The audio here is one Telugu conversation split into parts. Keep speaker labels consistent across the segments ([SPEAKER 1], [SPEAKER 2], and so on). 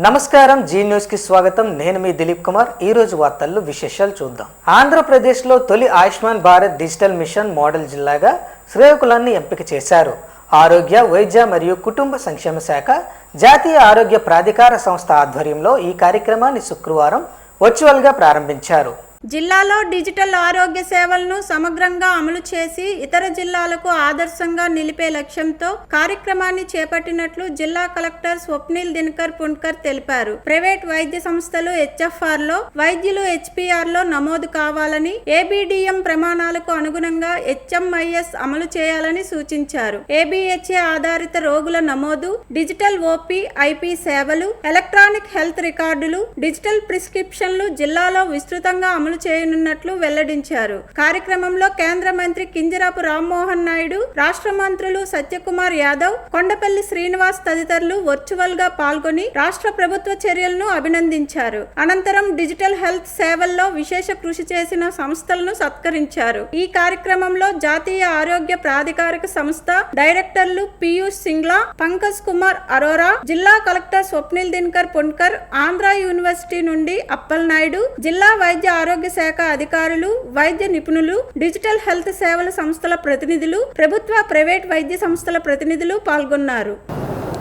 [SPEAKER 1] నమస్కారం జీ న్యూస్ కి స్వాగతం. నేను మీ దిలీప్ కుమార్. ఈ రోజు వార్తల్లో విశేషాలు చూద్దాం. ఆంధ్రప్రదేశ్లో తొలి Ayushman Bharat digital machine model జిల్లాగా శ్రీకాకుళాన్ని ఎంపిక చేశారు. ఆరోగ్య, వైద్య మరియు కుటుంబ సంక్షేమ శాఖ, జాతీయ ఆరోగ్య ప్రాధికార సంస్థ ఆధ్వర్యంలో ఈ కార్యక్రమాన్ని శుక్రవారం వర్చువల్గా ప్రారంభించారు.
[SPEAKER 2] జిల్లాలో డిజిటల్ ఆరోగ్య సేవలను సమగ్రంగా అమలు చేసి ఇతర జిల్లాలకు ఆదర్శంగా నిలిపే లక్ష్యంతో కార్యక్రమాన్ని చేపట్టినట్లు జిల్లా కలెక్టర్ స్వప్నిల్ దినకర్ పుణ్కర్ తెలిపారు. ప్రైవేట్ వైద్య సంస్థలు HFR లో, వైద్యులు HPR లో నమోదు కావాలని, ABDM ప్రమాణాలకు అనుగుణంగా HMIS అమలు చేయాలని సూచించారు. ABHA ఆధారిత రోగుల నమోదు, డిజిటల్ OP, IP సేవలు, ఎలక్ట్రానిక్ హెల్త్ రికార్డులు, డిజిటల్ ప్రిస్క్రిప్షన్లు జిల్లాలో విస్తృతంగా అమలు చేయనున్నట్లు వెల్లడించారు. కార్యక్రమంలో కేంద్ర మంత్రి కింజరాపు రామ్మోహన్ నాయుడు, రాష్ట్ర మంత్రులు సత్యకుమార్ యాదవ్, కొండపల్లి శ్రీనివాస్ తదితరులు వర్చువల్ గా పాల్గొని రాష్ట్ర ప్రభుత్వ చర్యలను అభినందించారు. అనంతరం డిజిటల్ హెల్త్ సేవల్లో విశేష కృషి చేసిన సంస్థలను సత్కరించారు. ఈ కార్యక్రమంలో జాతీయ ఆరోగ్య ప్రాధికారిక సంస్థ డైరెక్టర్లు పీయూష్ సింగ్లా, పంకజ్ కుమార్ అరోరా, జిల్లా కలెక్టర్ స్వప్నిల్ దినకర్ పుణ్కర్, ఆంధ్ర యూనివర్సిటీ నుండి అప్పల్ నాయుడు, జిల్లా వైద్య ఆరోగ్య శాఖ అధికారులు, వైద్య నిపుణులు, డిజిటల్ హెల్త్ సేవల సంస్థల ప్రతినిధులు, ప్రభుత్వ, ప్రైవేట్ వైద్య సంస్థల ప్రతినిధులు పాల్గొన్నారు.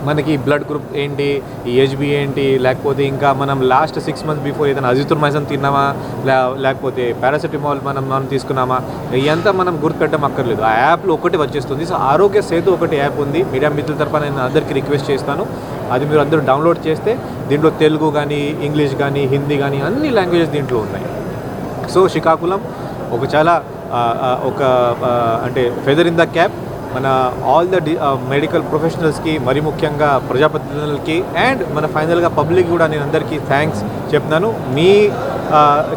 [SPEAKER 3] మనకి బ్లడ్ గ్రూప్ ఏంటి, HB ఏంటి, లేకపోతే ఇంకా మనం లాస్ట్ 6 months బిఫోర్ ఏదైనా అజిత్రోమైసిన్ తిన్నామా, లేకపోతే పారాసెటమాల్ మనం తీసుకున్నామా, ఇదంతా మనం గుర్తుపెట్టడం అక్కర్లేదు. ఆ యాప్లో ఒకటి వచ్చేస్తుంది. సో ఆరోగ్య సేతు ఒకటి యాప్ ఉంది. మీడియా మిత్రుల తరఫున నేను అందరికీ రిక్వెస్ట్ చేస్తాను, అది మీరు అందరూ డౌన్లోడ్ చేస్తే దీంట్లో తెలుగు కానీ, ఇంగ్లీష్ కానీ, హిందీ కానీ అన్ని లాంగ్వేజెస్ దీంట్లో ఉన్నాయి. సో శ్రీకాకుళం అంటే ఫెదర్ ఇన్ ద క్యాప్ మన ఆల్ ద మెడికల్ ప్రొఫెషనల్స్కి, మరి ముఖ్యంగా ప్రజాప్రతినిధులకి అండ్ మన ఫైనల్గా పబ్లిక్ కూడా నేను అందరికీ థ్యాంక్స్ చెప్తున్నాను. మీ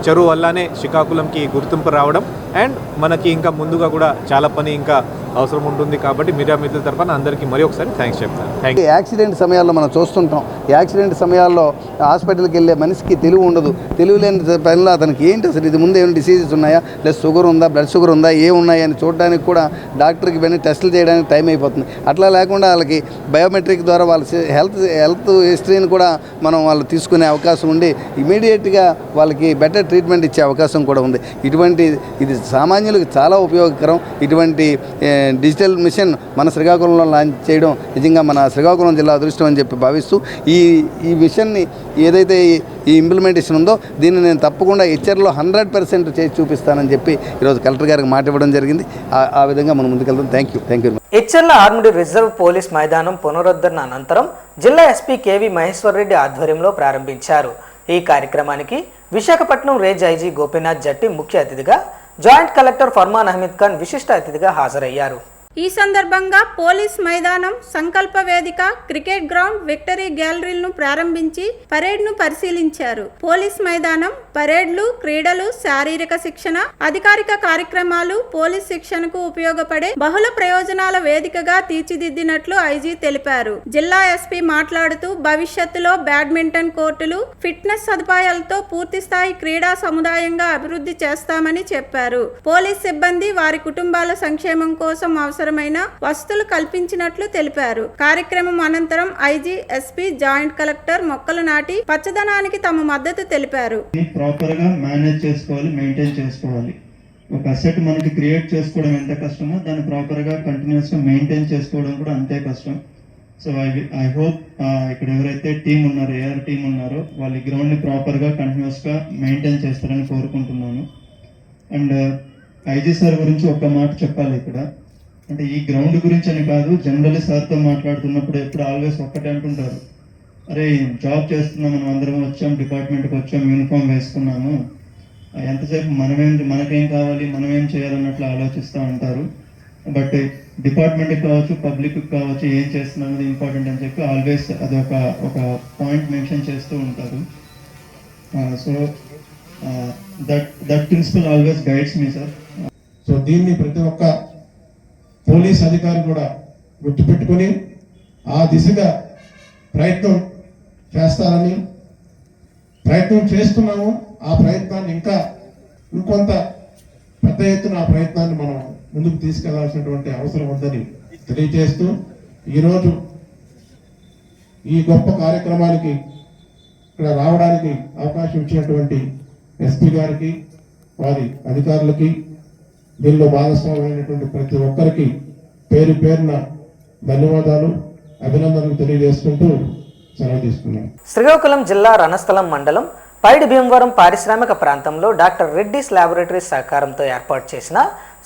[SPEAKER 3] చెరువు వల్లనే శ్రీకాకుళంకి గుర్తింపు రావడం అండ్ మనకి ఇంకా ముందుగా కూడా చాలా పని ఇంకా అవసరం ఉంటుంది. కాబట్టి మీడియా మిత్రుల తరఫున అందరికీ మరి ఒకసారి థ్యాంక్స్ చెప్తాను.
[SPEAKER 4] యాక్సిడెంట్ సమయాల్లో మనం చూస్తుంటాం. యాక్సిడెంట్ సమయాల్లో హాస్పిటల్కి వెళ్ళే మనిషికి తెలివి ఉండదు. తెలివి లేని పనిలో అతనికి ఏంటి అసలు ఇది ముందు ఏమైనా డిసీజెస్ ఉన్నాయా, ప్లస్ షుగర్ ఉందా, బ్లడ్ షుగర్ ఉందా, ఏమున్నాయి అని చూడడానికి కూడా డాక్టర్కి వెళ్ళి టెస్టులు చేయడానికి టైం అయిపోతుంది. అట్లా లేకుండా వాళ్ళకి బయోమెట్రిక్ ద్వారా వాళ్ళ హెల్త్ హిస్టరీని కూడా మనం వాళ్ళు తీసుకునే అవకాశం ఉండి ఇమీడియట్గా వాళ్ళకి బెటర్ ట్రీట్మెంట్ ఇచ్చే అవకాశం కూడా ఉంది. ఇది సామాన్యులకు చాలా ఉపయోగకరం. ఇటువంటి డిజిటల్ మిషన్ మన శ్రీకాకుళంలో లాంచ్ చేయడం నిజంగా మన శ్రీకాకుళం జిల్లా అదృష్టం అని చెప్పి భావిస్తూ ఈ మిషన్ని ఏదైతే ఈ ఇంప్లిమెంటేషన్ ఉందో దీన్ని నేను తప్పకుండా హెచ్ఆర్లో 100% చేసి చూపిస్తానని చెప్పి ఈరోజు కలెక్టర్ గారికి మాట ఇవ్వడం జరిగింది. ఆ విధంగా మనం ముందుకెళ్తాం. Thank you.
[SPEAKER 1] హెచ్ఎర్ల ఆర్మ్డ్ రిజర్వ్ పోలీస్ మైదానం పునరుద్ధరణ అనంతరం జిల్లా SP KV మహేశ్వర్ రెడ్డి ఆధ్వర్యంలో ప్రారంభించారు. ఈ కార్యక్రమానికి విశాఖపట్నం రేంజ్ IG గోపీనాథ్ జట్టి ముఖ్య అతిథిగా, జాయింట్ కలెక్టర్ ఫర్మాన్ అహ్మద్ ఖాన్ విశిష్ట అతిథిగా హాజరయ్యారు.
[SPEAKER 2] ఈ సందర్భంగా పోలీస్ మైదానం, సంకల్ప వేదిక, క్రికెట్ గ్రౌండ్, విక్టరీ గ్యాలరీలను ప్రారంభించి పరేడ్ను పరిశీలించారు. పోలీస్ మైదానం పరేడ్లు, క్రీడలు, శారీరక శిక్షణ, అధికారిక కార్యక్రమాలు, పోలీస్ శిక్షణకు ఉపయోగపడే బహుళ ప్రయోజనాల వేదికగా తీర్చిదిద్దినట్లు IG తెలిపారు. జిల్లా SP మాట్లాడుతూ భవిష్యత్తులో బ్యాడ్మింటన్ కోర్టులు, ఫిట్నెస్ సదుపాయాలతో పూర్తి స్థాయి క్రీడా సముదాయంగా అభివృద్ధి చేస్తామని చెప్పారు. పోలీస్ సిబ్బంది, వారి కుటుంబాల సంక్షేమం కోసం అవసరమైన వసతులు కల్పించినట్లు తెలిపారు. కార్యక్రమం అనంతరం IG, SP, జాయింట్ కలెక్టర్ మొక్కలు నాటి పచ్చదనానికి తమ మద్దతు తెలిపారు.
[SPEAKER 5] ప్రాపర్ గా మేనేజ్ చేసుకోవాలి, మెయింటైన్ చేసుకోవాలి. ఒక అసెట్ మనకి క్రియేట్ చేసుకోవడం ఎంత కష్టమో దాన్ని ప్రాపర్ గా కంటిన్యూస్ గా మెయింటైన్ చేసుకోవడం కూడా అంతే కష్టం. సో ఐ హోప్ ఇక్కడ ఎవరైతే టీం ఉన్నారో, AR టీం ఉన్నారో వాళ్ళు ఈ గ్రౌండ్ ని ప్రాపర్ గా కంటిన్యూస్ గా మెయింటైన్ చేస్తారని కోరుకుంటున్నాను. అండ్ IG సార్ గురించి ఒక మాట చెప్పాలి ఇక్కడ. అంటే ఈ గ్రౌండ్ గురించి అని కాదు, జనరల్లీ సార్తో మాట్లాడుతున్నప్పుడు ఎప్పుడు ఆల్వేస్ ఒక్కటే అంటుంటారు, అరే జాబ్ చేస్తున్నాం, మనం అందరం వచ్చాం, డిపార్ట్మెంట్కి వచ్చాం, యూనిఫామ్ వేసుకున్నాము, ఎంతసేపు మనకేం కావాలి, మనం ఏం చేయాలన్నట్లు ఆలోచిస్తూ ఉంటారు. బట్ డిపార్ట్మెంట్కి కావచ్చు, పబ్లిక్కి కావచ్చు, ఏం చేస్తున్నాం అనేది ఇంపార్టెంట్ అని చెప్పి ఆల్వేస్ అది ఒక పాయింట్ మెన్షన్ చేస్తూ ఉంటారు. So that principal always guides me sir.
[SPEAKER 6] సో దీన్ని ప్రతి ఒక్క పోలీస్ అధికారి కూడా గుర్తుపెట్టుకొని ఆ దిశగా ప్రయత్నం చేస్తారని ప్రయత్నం చేస్తున్నాము. ఆ ప్రయత్నాన్ని ఇంకొంత పెద్ద ఎత్తున ఆ ప్రయత్నాన్ని మనం ముందుకు తీసుకెళ్లాల్సినటువంటి అవసరం ఉందని తెలియజేస్తూ ఈరోజు ఈ గొప్ప కార్యక్రమానికి ఇక్కడ రావడానికి అవకాశం ఇచ్చినటువంటి ఎస్పీ గారికి, వారి అధికారులకి, దీనిలో భాగస్వామైనటువంటి ప్రతి ఒక్కరికి పేరు పేరున ధన్యవాదాలు, అభినందనలు తెలియజేసుకుంటూ సెలవు తీసుకున్నాను.
[SPEAKER 1] శ్రీకాకుళం జిల్లా రణస్థలం మండలం పైడి భీమవరం పారిశ్రామిక ప్రాంతంలో డాక్టర్ రెడ్డిస్ ల్యాబొరేటరీస్ సహకారంతో ఏర్పాటు చేసిన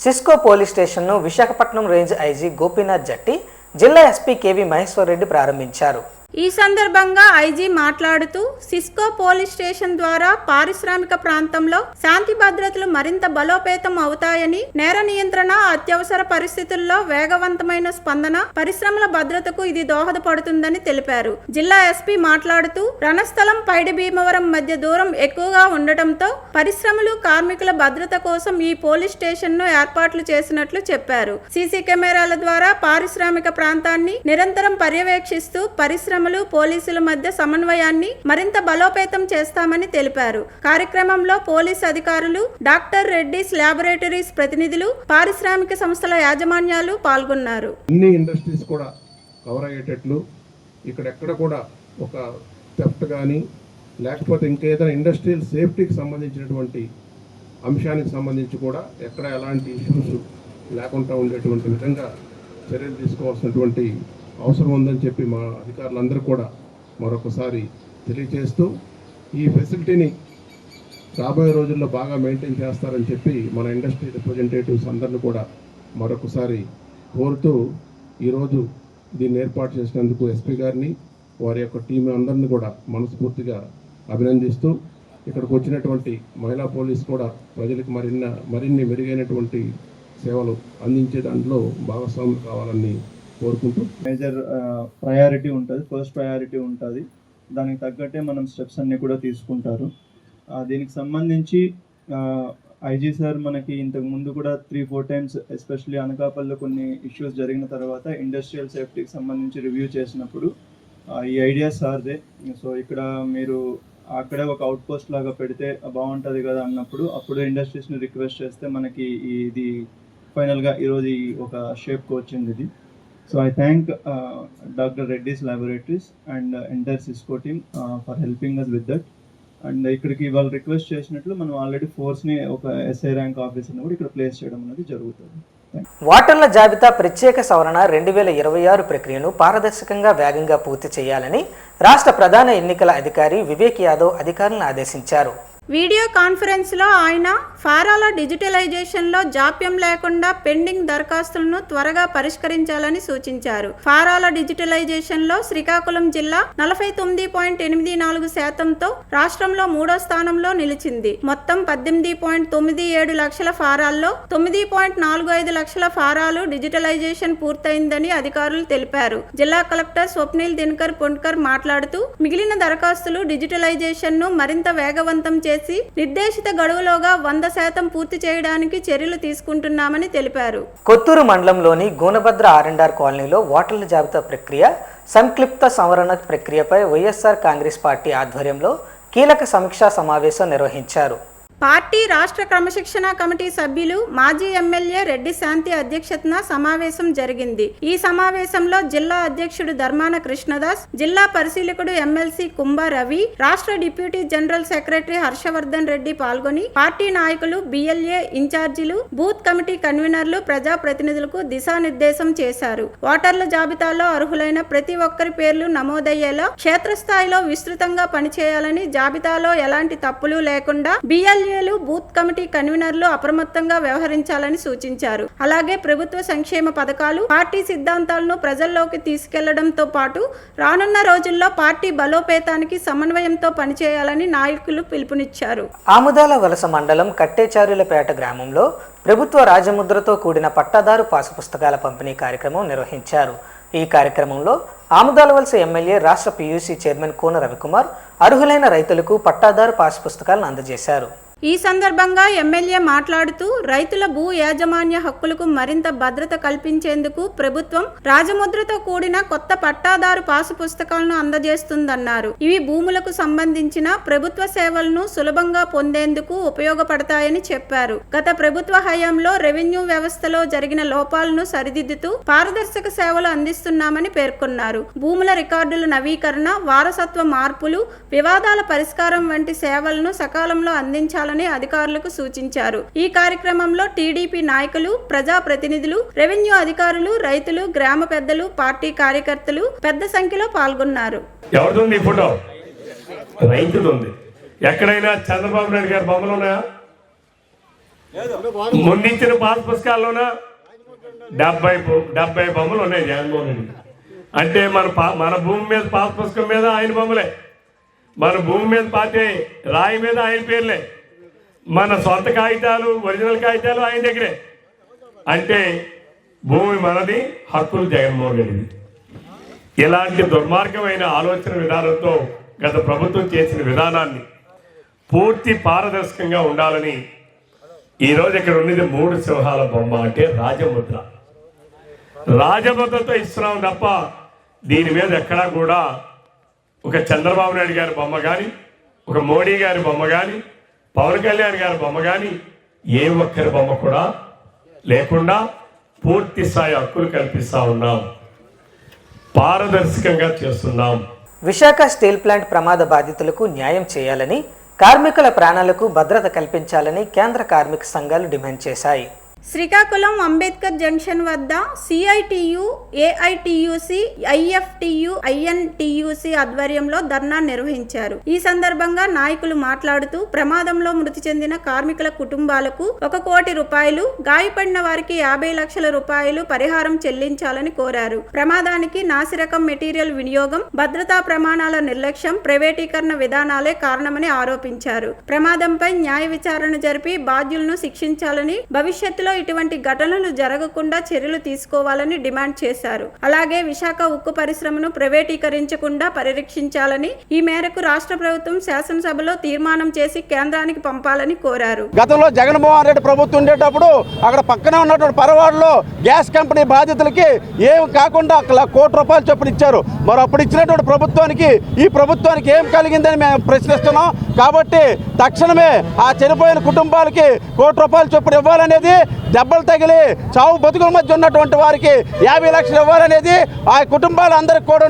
[SPEAKER 1] సిస్కో పోలీస్ స్టేషన్ను విశాఖపట్నం రేంజ్ ఐజీ గోపీనాథ్ జట్టి, జిల్లా ఎస్పీ కేవి మహేశ్వర్ రెడ్డి ప్రారంభించారు.
[SPEAKER 2] ఈ సందర్భంగా ఐజీ మాట్లాడుతూ సిస్కో పోలీస్ స్టేషన్ ద్వారా పారిశ్రామిక ప్రాంతంలో శాంతి భద్రతలు మరింత బలోపేతం అవుతాయని, నేర నియంత్రణ, అత్యవసర పరిస్థితుల్లో వేగవంతమైన స్పందన, పరిశ్రమల భద్రతకు ఇది దోహదపడుతుందని తెలిపారు. జిల్లా ఎస్పీ మాట్లాడుతూ రణస్థలం పైడి భీమవరం మధ్య దూరం ఎక్కువగా ఉండటంతో పరిశ్రమలు, కార్మికుల భద్రత కోసం ఈ పోలీస్ స్టేషన్ ను ఏర్పాట్లు చేసినట్లు చెప్పారు. సీసీ కెమెరాల ద్వారా పారిశ్రామిక ప్రాంతాన్ని నిరంతరం పర్యవేక్షిస్తూ పరిశ్రమ పోలీసుల మధ్య సమన్వయాన్ని మరింత బలోపేతం చేస్తామని తెలిపారు. కార్యక్రమంలో పోలీస్ అధికారులు, డాక్టర్ రెడ్డిస్ ల్యాబొరేటరీస్ ప్రతినిధులు, పారిశ్రామిక సంస్థల యాజమాన్యాలు పాల్గొన్నారు.
[SPEAKER 6] అన్ని ఇండస్ట్రీస్ కూడా కవర్ అయ్యేటట్లు ఇక్కడెక్కడ కూడా ఒక థెఫ్ట్ కానీ లేకపోతే ఇంకేదైనా ఇండస్ట్రియల్ సేఫ్టీకి సంబంధించినటువంటి అంశానికి సంబంధించి కూడా ఎక్కడ ఎలాంటి ఇష్యూస్ లేకుండా ఉండేటువంటి విధంగా చర్యలు తీసుకోవాల్సినటువంటి అవసరం ఉందని చెప్పి మా అధికారులందరూ కూడా మరొకసారి తెలియజేస్తూ, ఈ ఫెసిలిటీని రాబోయే రోజుల్లో బాగా మెయింటైన్ చేస్తారని చెప్పి మన ఇండస్ట్రీ రిప్రజెంటేటివ్స్ అందరిని కూడా మరొకసారి కోరుతూ, ఈరోజు దీన్ని ఏర్పాటు చేసినందుకు ఎస్పీ గారిని, వారి యొక్క టీం అందరినీ కూడా మనస్ఫూర్తిగా అభినందిస్తూ, ఇక్కడికి వచ్చినటువంటి మహిళా పోలీస్ కూడా ప్రజలకు మరిన్ని మెరుగైనటువంటి సేవలు అందించే దాంట్లో భాగస్వాములు కావాలని కోరుకుంటూ,
[SPEAKER 5] మేజర్ ప్రయారిటీ ఉంటుంది, ఫస్ట్ ప్రయారిటీ ఉంటుంది. దానికి తగ్గట్టే మనం స్టెప్స్ అన్నీ కూడా తీసుకుంటారు. దీనికి సంబంధించి ఐజీ సార్ మనకి ఇంతకు ముందు కూడా 3-4 టైమ్స్, ఎస్పెషల్లీ అనకాపల్లిలో కొన్ని ఇష్యూస్ జరిగిన తర్వాత ఇండస్ట్రియల్ సేఫ్టీకి సంబంధించి రివ్యూ చేసినప్పుడు ఈ ఐడియా సార్దే. సో ఇక్కడ మీరు అక్కడే ఒక అవుట్ పోస్ట్ లాగా పెడితే బాగుంటుంది కదా అన్నప్పుడు, అప్పుడు ఇండస్ట్రీస్ని రిక్వెస్ట్ చేస్తే మనకి ఇది ఫైనల్గా ఈరోజు ఒక షేప్కి వచ్చింది ఇది. So I thank Dr. Reddy's Laboratories and entire Cisco team for helping us with that. And ఇక్కడికి వాళ్ళు రిక్వెస్ట్ చేసినట్లు మనం ఆల్రెడీ ఫోర్స్ని ఒక ఎస్ఐ ర్యాంక్ ఆఫీసర్ని కూడా ఇక్కడ ప్లేస్ చేయడం అనేది జరుగుతుంది.
[SPEAKER 1] ఓటర్ల జాబితా ప్రత్యేక సవరణ 2026 ప్రక్రియను పారదర్శకంగా, వేగంగా పూర్తి చేయాలని రాష్ట్ర ప్రధాన ఎన్నికల అధికారి వివేక్ యాదవ్ అధికారులను ఆదేశించారు.
[SPEAKER 2] వీడియో కాన్ఫరెన్స్లో ఆయన ఫారాల డిజిటలైజేషన్లో జాప్యం లేకుండా పెండింగ్ దరఖాస్తులను త్వరగా పరిష్కరించాలని సూచించారు. ఫారాల డిజిటలైజేషన్లో శ్రీకాకుళం జిల్లా 49.84%తో రాష్ట్రంలో 3వ స్థానంలో నిలిచింది. మొత్తం 18.97 లక్షల ఫారాల్లో 9.45 లక్షల ఫారాలు డిజిటలైజేషన్ పూర్తయిందని అధికారులు తెలిపారు. జిల్లా కలెక్టర్ స్వప్నిల్ దినకర్ పుండ్కర్ మాట్లాడుతూ, మిగిలిన దరఖాస్తులు డిజిటలైజేషన్ ను మరింత వేగవంతం చేసి నిర్దేశిత గడువులోగా 100% పూర్తి చేయడానికి చర్యలు తీసుకుంటున్నామని తెలిపారు.
[SPEAKER 1] కొత్తూరు మండలంలోని గూనభద్ర ఆర్ఎండ్ఆర్ కాలనీలో ఓటర్ల జాబితా ప్రక్రియ, సంక్లిప్త సవరణ ప్రక్రియపై వైఎస్ఆర్ కాంగ్రెస్ పార్టీ ఆధ్వర్యంలో కీలక సమీక్షా సమావేశం నిర్వహించారు.
[SPEAKER 2] పార్టీ రాష్ట్ర క్రమశిక్షణ కమిటీ సభ్యులు, మాజీ ఎమ్మెల్యే రెడ్డి శాంతి అధ్యక్షతన సమావేశం జరిగింది. ఈ సమావేశంలో జిల్లా అధ్యక్షుడు ధర్మాన కృష్ణదాస్, జిల్లా పరిశీలకుడు ఎమ్మెల్సీ కుంభ రవి, రాష్ట్ర deputy general secretary Harshavardhan Reddy పాల్గొని పార్టీ నాయకులు, బిఎల్ఏ ఇన్ఛార్జీలు, బూత్ కమిటీ కన్వీనర్లు, ప్రజాప్రతినిధులకు దిశానిర్దేశం చేశారు. ఓటర్ల జాబితాలో అర్హులైన ప్రతి ఒక్కరి పేర్లు నమోదయ్యేలా క్షేత్రస్థాయిలో విస్తృతంగా పనిచేయాలని, జాబితాలో ఎలాంటి తప్పులు లేకుండా బిఎల్ఏ బూత్ కమిటీ కన్వీనర్లు అప్రమత్తంగా వ్యవహరించాలని సూచించారు. అలాగే ప్రభుత్వ సంక్షేమ పథకాలు, పార్టీ సిద్ధాంతాలను ప్రజల్లోకి తీసుకెళ్లడంతో పాటు రానున్న రోజుల్లో పార్టీ బలోపేతానికి సమన్వయంతో పనిచేయాలని నాయకులు పిలుపునిచ్చారు.
[SPEAKER 1] ఆముదాల వలస మండలం కట్టేచారులపేట గ్రామంలో ప్రభుత్వ రాజముద్రతో కూడిన పట్టాదారు పాసు పుస్తకాల పంపిణీ కార్యక్రమం నిర్వహించారు. ఈ కార్యక్రమంలో ఆముదాల వలస ఎమ్మెల్యే, రాష్ట్ర పీయూసీ చైర్మన్ కూన రవికుమార్ అర్హులైన రైతులకు పట్టాదారు పాసు పుస్తకాలను అందజేశారు.
[SPEAKER 2] ఈ సందర్భంగా ఎమ్మెల్యే మాట్లాడుతూ రైతుల భూ యాజమాన్య హక్కులకు మరింత భద్రత కల్పించేందుకు ప్రభుత్వం రాజముద్రతో కూడిన కొత్త పట్టాదారు పాసు పుస్తకాలను అందజేస్తుందన్నారు. ఇవి భూములకు సంబంధించిన ప్రభుత్వ సేవలను సులభంగా పొందేందుకు ఉపయోగపడతాయని చెప్పారు. గత ప్రభుత్వ హయాంలో రెవెన్యూ వ్యవస్థలో జరిగిన లోపాలను సరిదిద్దుతూ పారదర్శక సేవలు అందిస్తున్నామని పేర్కొన్నారు. భూముల రికార్డుల నవీకరణ, వారసత్వ మార్పులు, వివాదాల పరిష్కారం వంటి సేవలను సకాలంలో అందించాలని అధికారులకు సూచించారు. ఈ కార్యక్రమంలో టీడీపీ నాయకులు, ప్రజాప్రతినిధులు, రెవెన్యూ అధికారులు, రైతులు, గ్రామ పెద్దలు, పార్టీ కార్యకర్తలు పెద్ద సంఖ్యలో పాల్గొన్నారు.
[SPEAKER 7] ఎవరిది ఫోటో? రైతులుంది. ఎక్కడైనా చంద్రబాబు నాయుడు గారి బొమ్మలు ఉన్నాయా? ముందించిన పాస్ పుస్తకాల్లోనా 70 బొమ్మలు ఉన్నాయి జగన్మోహన్ రెడ్డి. అంటే మన భూమి మీద పాస్ పుస్తకం మీద ఆయన బొమ్మలే, మన భూమి మీద పాతే రాయి మీద ఆయన పేర్లే, మన సొంత కాగితాలు, ఒరిజినల్ కాగితాలు ఆయన దగ్గరే. అంటే భూమి మనది, హక్కులు జగన్మోహన్ రెడ్డిది. ఇలాంటి దుర్మార్గమైన ఆలోచన విధానంతో గత ప్రభుత్వం చేసిన విధానాన్ని పూర్తి పారదర్శకంగా ఉండాలని ఈరోజు ఇక్కడ ఉన్నది 3 సింహాల బొమ్మ, అంటే రాజముద్ర. రాజముద్రతో ఇస్తున్నాం తప్ప దీని మీద ఎక్కడా కూడా ఒక చంద్రబాబు నాయుడు గారి బొమ్మ కానీ, ఒక మోడీ గారి బొమ్మ కానీ, పవన్ కళ్యాణ్ గారి బొమ్మ కానీ, ఏ ఒక్కరి బొమ్మ కూడా లేకుండా పూర్తి స్థాయి హక్కులు కల్పిస్తా ఉన్నాం, పారదర్శకంగా చేస్తున్నాం.
[SPEAKER 1] విశాఖ స్టీల్ ప్లాంట్ ప్రమాద బాధితులకు న్యాయం చేయాలని, కార్మికుల ప్రాణాలకు భద్రత కల్పించాలని కేంద్ర కార్మిక సంఘాలు డిమాండ్ చేశాయి.
[SPEAKER 2] శ్రీకాకుళం అంబేద్కర్ జంక్షన్ వద్ద సిఐటియు, ఏఐటియుసి, ఐఎఫ్టియు, ఐఎన్టియుసి ఆధ్వర్యంలో ధర్నా నిర్వహించారు. ఈ సందర్భంగా నాయకులు మాట్లాడుతూ ప్రమాదంలో మృతి చెందిన కార్మికుల కుటుంబాలకు 1 కోటి రూపాయలు, గాయపడిన వారికి 50 లక్షల రూపాయలు పరిహారం చెల్లించాలని కోరారు. ప్రమాదానికి నాసిరకం మెటీరియల్ వినియోగం, భద్రతా ప్రమాణాల నిర్లక్ష్యం, ప్రైవేటీకరణ విధానాలే కారణమని ఆరోపించారు. ప్రమాదంపై న్యాయ విచారణ జరిపి బాధ్యులను శిక్షించాలని, భవిష్యత్తులో ఇటువంటి ఘటనలు జరగకుండా చర్యలు తీసుకోవాలని డిమాండ్ చేశారు. అలాగే విశాఖ ఉక్కు పరిశ్రమను ప్రైవేటీకరించకుండా పరిరక్షించాలని, ఈ మేరకు రాష్ట్ర ప్రభుత్వం శాసనసభలో తీర్మానం చేసి కేంద్రానికి పంపాలని కోరారు.
[SPEAKER 8] గతంలో జగన్మోహన్ రెడ్డి ప్రభుత్వం ఉండేటప్పుడు అక్కడ పక్కనే ఉన్నటువంటి పరవాడలో గ్యాస్ కంపెనీ బాధితులకి ఏం కాకుండా ₹1 కోటి చొప్పున ఇచ్చారు. మరి అప్పుడు ఇచ్చినటువంటి ప్రభుత్వానికి ఈ ప్రభుత్వానికి ఏం కలిగిందని మేము ప్రశ్నిస్తున్నాం. కాబట్టి తక్షణమే ఆ చనిపోయిన కుటుంబాలకి ₹1 కోటి చొప్పున ఇవ్వాలనేది, దెబ్బలు తగిలి చావు బతుకుల మధ్య ఉన్నటువంటి వారికి 50 లక్షలు ఇవ్వాలనేది, ఆ కుటుంబాలందరికీ కూడా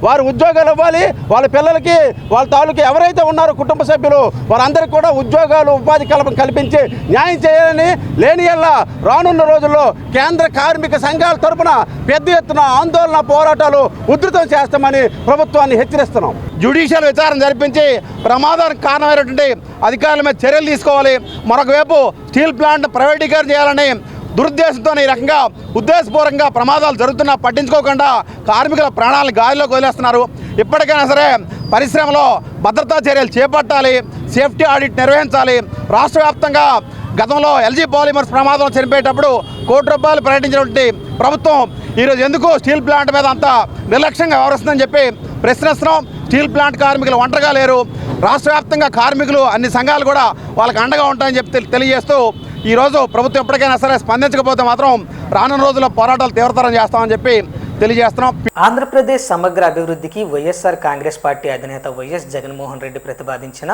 [SPEAKER 8] వారు ఉద్యోగాలు ఇవ్వాలి, వాళ్ళ పిల్లలకి, వాళ్ళ తాలూకు ఎవరైతే ఉన్నారో కుటుంబ సభ్యులు వారందరికీ కూడా ఉద్యోగాలు, ఉపాధి కల్పించి న్యాయం చేయాలని, లేని యెల్లా రానున్న రోజుల్లో కేంద్ర కార్మిక సంఘాల తరపున పెద్ద ఎత్తున ఆందోళన పోరాటాలు ఉధృతం చేస్తామని ప్రభుత్వాన్ని హెచ్చరిస్తున్నాం. జ్యుడిషియల్ విచారణ జరిపించి ప్రమాదానికి కారణమైనటువంటి అధికారుల మీద చర్యలు తీసుకోవాలి. మరొక వైపు స్టీల్ ప్లాంట్ ప్రైవేటీకరణ చేయాలని దురుద్దేశంతో ఈ రకంగా ఉద్దేశపూర్వకంగా ప్రమాదాలు జరుగుతున్నా పట్టించుకోకుండా కార్మికుల ప్రాణాలను గాలిలోకి వదిలేస్తున్నారు. ఇప్పటికైనా సరే పరిశ్రమలో భద్రతా చర్యలు చేపట్టాలి, సేఫ్టీ ఆడిట్ నిర్వహించాలి. రాష్ట్ర వ్యాప్తంగా గతంలో ఎల్జీ పాలిమర్స్ ప్రమాదం చనిపోయేటప్పుడు ₹1 కోటి ప్రకటించినటువంటి ప్రభుత్వం ఈరోజు ఎందుకు స్టీల్ ప్లాంట్ మీద అంత నిర్లక్ష్యంగా వ్యవహరిస్తుందని చెప్పి ప్రశ్నిస్తున్నాం. స్టీల్ ప్లాంట్ కార్మికులు ఒంటరిగా లేరు. రాష్ట్ర వ్యాప్తంగా కార్మికులు, అన్ని సంఘాలు కూడా వాళ్ళకి అండగా ఉంటాయని చెప్పి తెలియజేస్తూ ఈరోజు ప్రభుత్వం ఎప్పటికైనా సరే స్పందించకపోతే మాత్రం రానున్న రోజుల్లో పోరాటాలు తీవ్రతరం చేస్తామని చెప్పి తెలియజేస్తున్నాం.
[SPEAKER 1] ఆంధ్రప్రదేశ్ సమగ్ర అభివృద్ధికి వైఎస్ఆర్ కాంగ్రెస్ పార్టీ అధినేత వైఎస్ జగన్మోహన్ రెడ్డి ప్రతిపాదించిన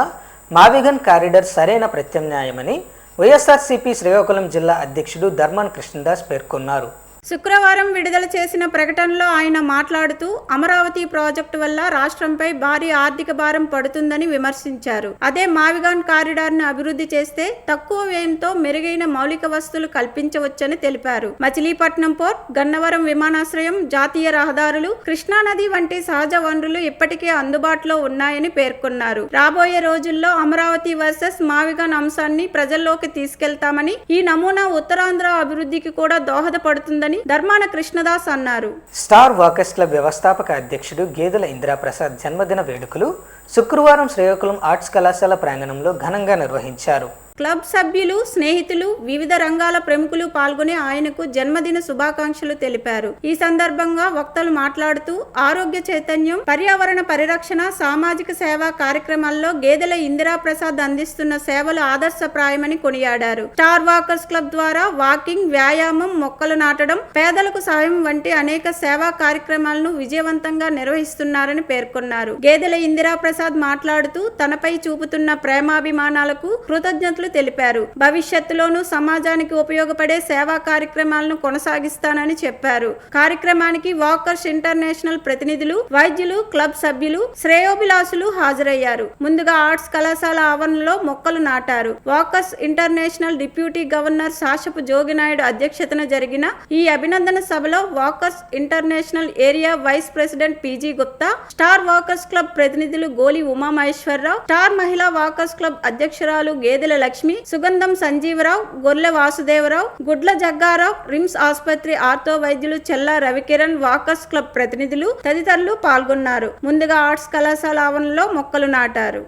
[SPEAKER 1] మావిగన్ కారిడార్ సరైన ప్రత్యామ్నాయమని వైఎస్ఆర్సీపీ శ్రీకాకుళం జిల్లా అధ్యక్షుడు ధర్మాన్ కృష్ణదాస్ పేర్కొన్నారు.
[SPEAKER 2] శుక్రవారం విడుదల చేసిన ప్రకటనలో ఆయన మాట్లాడుతూ అమరావతి ప్రాజెక్టు వల్ల రాష్ట్రంపై భారీ ఆర్థిక భారం పడుతుందని విమర్శించారు. అదే మావిగాన్ కారిడార్ను అభివృద్ధి చేస్తే తక్కువ వ్యయంతో మెరుగైన మౌలిక వసతులు కల్పించవచ్చని తెలిపారు. మచిలీపట్నం పోర్ట్, గన్నవరం విమానాశ్రయం, జాతీయ రహదారులు, కృష్ణానది వంటి సహజ వనరులు ఇప్పటికే అందుబాటులో ఉన్నాయని పేర్కొన్నారు. రాబోయే రోజుల్లో అమరావతి వర్సెస్ మావిగాన్ అంశాన్ని ప్రజల్లోకి తీసుకెళ్తామని, ఈ నమూనా ఉత్తరాంధ్ర అభివృద్ధికి కూడా దోహదపడుతుందని ధర్మాన కృష్ణదాస్ అన్నారు.
[SPEAKER 1] స్టార్ వాకర్స్ క్లబ్ వ్యవస్థాపక అధ్యక్షుడు గేదెల ఇందిరాప్రసాద్ జన్మదిన వేడుకలు శుక్రవారం శ్రీకాకుళం ఆర్ట్స్ కళాశాల ప్రాంగణంలో ఘనంగా నిర్వహించారు.
[SPEAKER 2] క్లబ్ సభ్యులు, స్నేహితులు, వివిధ రంగాల ప్రముఖులు పాల్గొని ఆయనకు జన్మదిన శుభాకాంక్షలు తెలిపారు. ఈ సందర్భంగా వక్తలు మాట్లాడుతూ ఆరోగ్య చైతన్యం, పర్యావరణ పరిరక్షణ, సామాజిక సేవా కార్యక్రమాల్లో గేదెల ఇందిరాప్రసాద్ అందిస్తున్న సేవలు ఆదర్శప్రాయమని కొనియాడారు. స్టార్ వాకర్స్ క్లబ్ ద్వారా వాకింగ్, వ్యాయామం, మొక్కలు నాటడం, పేదలకు సాయం వంటి అనేక సేవా కార్యక్రమాలను విజయవంతంగా నిర్వహిస్తున్నారని పేర్కొన్నారు. గేదెల ఇందిరాప్రసాద్ మాట్లాడుతూ తనపై చూపుతున్న ప్రేమాభిమానాలకు కృతజ్ఞతలు తెలిపారు. భవిష్యత్తులోనూ సమాజానికి ఉపయోగపడే సేవా కార్యక్రమాలను కొనసాగిస్తానని చెప్పారు. కార్యక్రమానికి వాకర్స్ ఇంటర్నేషనల్ ప్రతినిధులు, వైద్యులు, క్లబ్ సభ్యులు, శ్రేయోభిలాషులు హాజరయ్యారు. ముందుగా ఆర్ట్స్ కళాశాల ఆవరణలో మొక్కలు నాటారు. Walkers International deputy governor Sashapu Joginaidu అధ్యక్షతన జరిగిన ఈ అభినందన సభలో Walkers International area vice president PG Gupta, Star Walkers club ప్రతినిధులు గోలి ఉమామహేశ్వరరావు, స్టార్ మహిళా వాకర్స్ క్లబ్ అధ్యక్షురాలు గేదెల లక్ష్మి, సుగంధం సంజీవరావు, గొర్లె వాసుదేవరావు, గుడ్ల జగ్గారావు, రిమ్స్ ఆసుపత్రి ఆర్థో వైద్యులు చెల్లా రవికిరణ్, వాకర్స్ క్లబ్ ప్రతినిధులు తదితరులు పాల్గొన్నారు. ముందుగా ఆర్ట్స్ కళాశాల ఆవరణలో మొక్కలు నాటారు.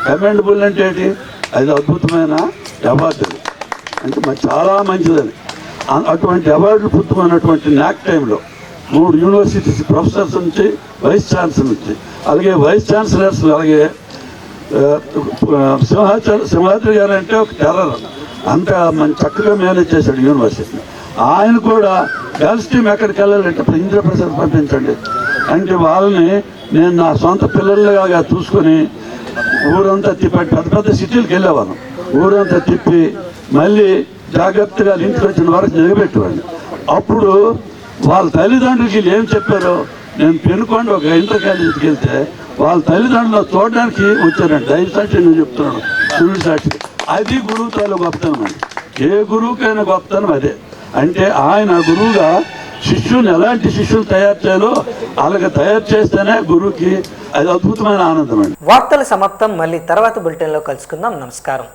[SPEAKER 9] కమెండబుల్ అంటే ఏంటి? అది అద్భుతమైన అవార్డు అంటే చాలా మంచిదని. అటువంటి అవార్డులు పుట్టుకున్నటువంటి నాక్ టైంలో 3 యూనివర్సిటీస్ ప్రొఫెసర్స్ నుంచి, వైస్ ఛాన్సలర్ నుంచి, అలాగే వైస్ ఛాన్సలర్స్, అలాగే సింహాద్రి గారు అంటే ఒక టెర్రర్, అంత మంచి చక్కగా మేనేజ్ చేశాడు యూనివర్సిటీని. ఆయన కూడా గర్ల్స్ టీమ్ ఎక్కడికి వెళ్ళాలంటే ఇంద్రప్రసాద్ పంపించండి అంటే వాళ్ళని నేను నా సొంత పిల్లలుగా చూసుకొని ఊరంతా తిప్పాడు. పెద్ద పెద్ద సిటీలకు వెళ్ళేవాళ్ళం. ఊరంతా తిప్పి మళ్ళీ జాగ్రత్తగా ఇంటికి వచ్చిన వరకు నిలబెట్టేవాడిని. అప్పుడు వాళ్ళ తల్లిదండ్రులకి ఏం చెప్పారో, నేను పెనుకొండ ఒక ఇంటర్ కాలేజీకి వెళ్తే వాళ్ళ తల్లిదండ్రులు చూడడానికి వచ్చారండి. దయసాక్షి నేను చెప్తున్నాను, సురుడు సాక్షి. అది గురువు తాలూ గొప్పతనం అండి. ఏ గురువుకైనా గొప్పతనం అదే. అంటే ఆయన గురువుగా శిష్యుని ఎలాంటి శిష్యులు తయారు చేయాలో అలాగే తయారు చేస్తేనే గురువుకి అది అద్భుతమైన ఆనందం అండి.
[SPEAKER 1] వార్తల సమాప్తం. మళ్ళీ తర్వాత బులెటిన్లో కలుసుకుందాం. నమస్కారం.